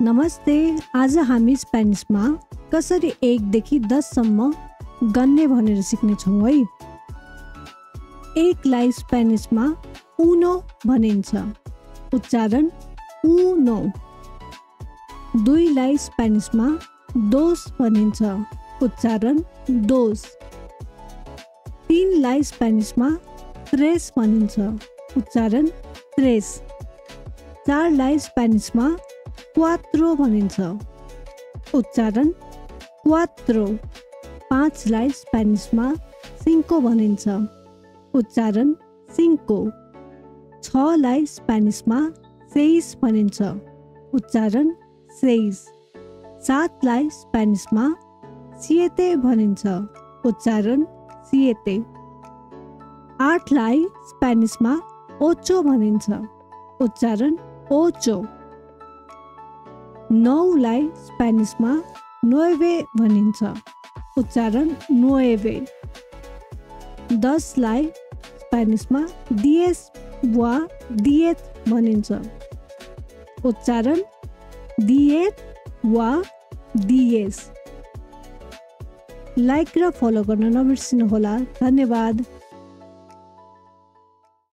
नमस्ते। आज हामी स्पेनिसमा कसरी 1 देखि 10 सम्म गन्ने भनेर सिक्ने छौं है। 1 लाई स्पेनिसमा उनो भनिन्छ, उच्चारण उनो। 2 लाई स्पेनिसमा दोस भनिन्छ, उच्चारण दोस। 3 लाई स्पेनिसमा त्रेस भनिन्छ, उच्चारण त्रेस। 4 लाई स्पेनिसमा क्वात्रो भनिन्छ, उच्चारण क्वात्रो। 5 लाई स्पेनिसमा सिन्को भनिन्छ, उच्चारण सिन्को। 6 लाई स्पेनिसमा सेइस भनिन्छ, उच्चारण सेइस। 7 लाई स्पेनिसमा सिएते भनिन्छ, उच्चारण सिएते। 8 लाई स्पेनिसमा ओचो भनिन्छ, उच्चारण ओचो। 9 लाई स्पेनिसमा नुएवे भनिन्छ, उच्चारण नुएवे। 10 लाई स्पेनिसमा दिएस वा दिएत भनिन्छ, उच्चारण दिएत वा दिएस। लाइक र फलो गर्न नबिर्सिनुहोला। धन्यवाद।